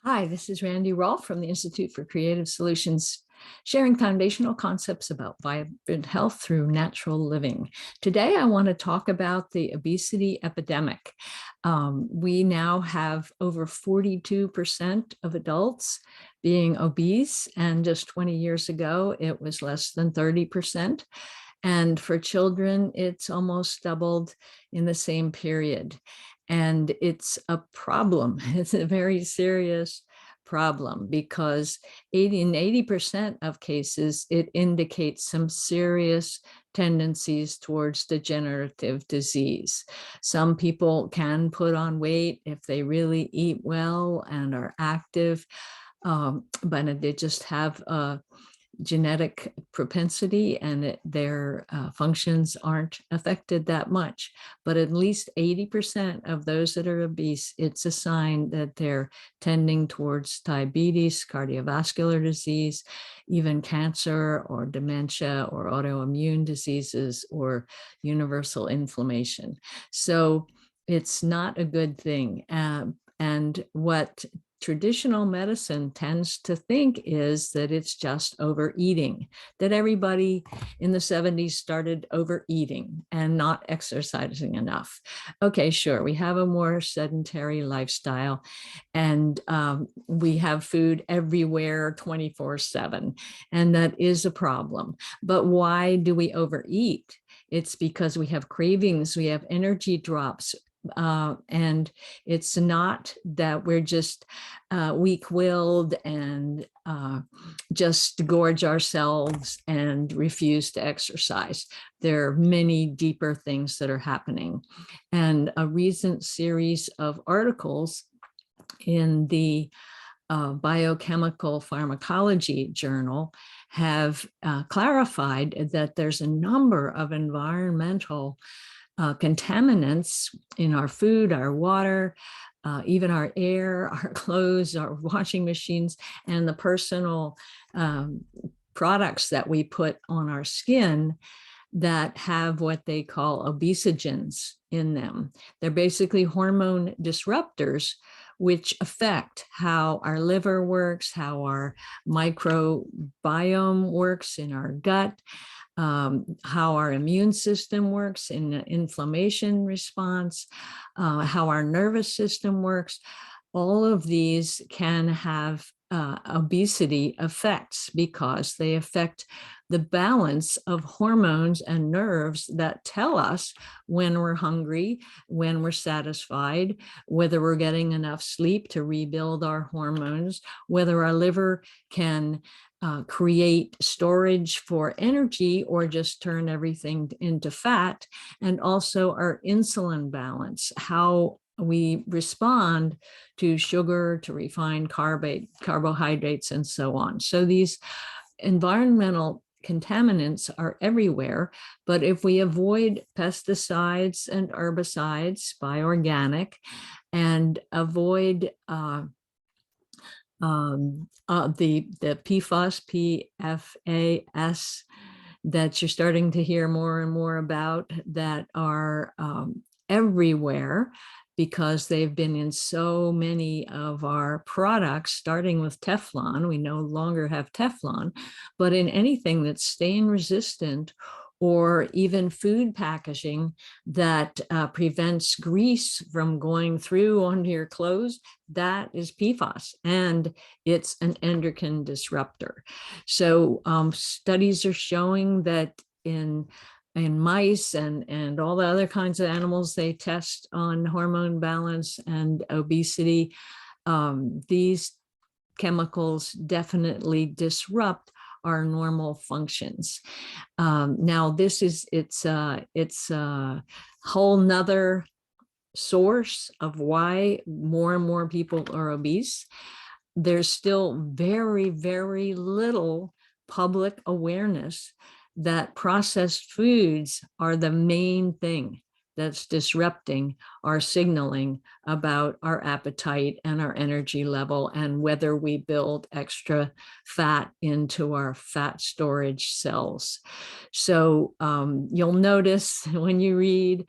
Hi, this is Randy Rolfe from the Institute for Creative Solutions, sharing foundational concepts about vibrant health through natural living. Today, I want to talk about the obesity epidemic. We now have over 42% of adults being obese, and just 20 years ago, it was less than 30%. And for children, it's almost doubled in the same period. And it's a problem. It's a very serious problem because 80% of cases, it indicates some serious tendencies towards degenerative disease. Some people can put on weight if they really eat well and are active, but they just have a genetic propensity and their functions aren't affected that much. But at least 80% of those that are obese, it's a sign that they're tending towards diabetes, cardiovascular disease, even cancer or dementia or autoimmune diseases or universal inflammation. So it's not a good thing. And what traditional medicine tends to think is that it's just overeating, that everybody in the 70s started overeating and not exercising enough. Okay, sure, we have a more sedentary lifestyle and we have food everywhere 24/7, and that is a problem. But why do we overeat? It's because we have cravings, we have energy drops, and it's not that we're just weak-willed and just gorge ourselves and refuse to exercise. There are many deeper things that are happening. And a recent series of articles in the Biochemical Pharmacology Journal have clarified that there's a number of environmental contaminants in our food, our water, even our air, our clothes, our washing machines, and the personal products that we put on our skin that have what they call obesogens in them. They're basically hormone disruptors, which affect how our liver works, how our microbiome works in our gut, how our immune system works in the inflammation response, how our nervous system works. All of these can have obesity effects because they affect the balance of hormones and nerves that tell us when we're hungry, when we're satisfied, whether we're getting enough sleep to rebuild our hormones, whether our liver can create storage for energy or just turn everything into fat, and also our insulin balance, how we respond to sugar, to refined carbohydrates, and so on. So these environmental contaminants are everywhere, but if we avoid pesticides and herbicides, buy organic, and avoid the PFAS that you're starting to hear more and more about, that are everywhere because they've been in so many of our products, starting with Teflon. We no longer have Teflon, but in anything that's stain resistant, or even food packaging that prevents grease from going through onto your clothes, that is PFAS, and it's an endocrine disruptor. So studies are showing that in mice and all the other kinds of animals they test on hormone balance and obesity, these chemicals definitely disrupt our normal functions. Now, it's a whole nother source of why more and more people are obese. There's still very, very little public awareness that processed foods are the main thing that's disrupting our signaling about our appetite and our energy level, and whether we build extra fat into our fat storage cells. So you'll notice when you read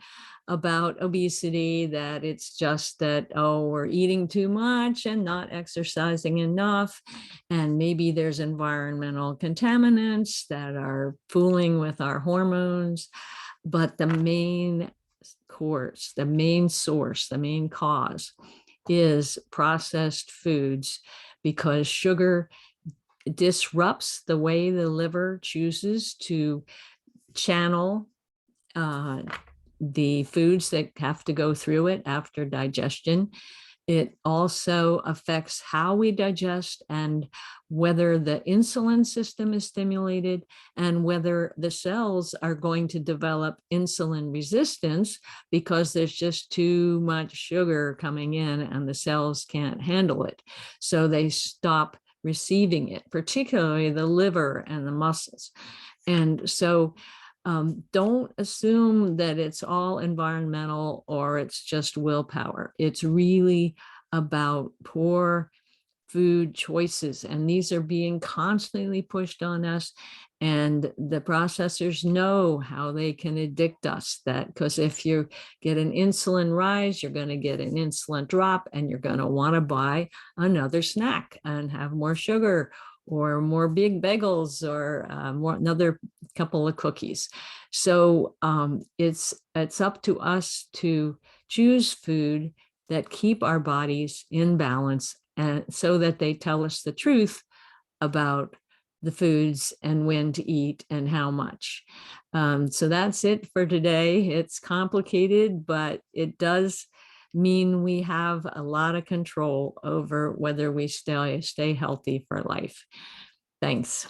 about obesity, that it's just that, oh, we're eating too much and not exercising enough. And maybe there's environmental contaminants that are fooling with our hormones. But the main course, the main source, the main cause is processed foods, because sugar disrupts the way the liver chooses to channel the foods that have to go through it after digestion. It also affects how we digest and whether the insulin system is stimulated and whether the cells are going to develop insulin resistance because there's just too much sugar coming in and the cells can't handle it. So they stop receiving it, particularly the liver and the muscles. And so don't assume that it's all environmental or it's just willpower. It's really about poor food choices, and these are being constantly pushed on us. And the processors know how they can addict us, that because if you get an insulin rise, you're going to get an insulin drop, and you're going to want to buy another snack and have more sugar or more big bagels or another couple of cookies. So it's up to us to choose food that keep our bodies in balance, and so that they tell us the truth about the foods and when to eat and how much. So that's it for today. It's complicated, but it does mean we have a lot of control over whether we stay healthy for life. Thanks.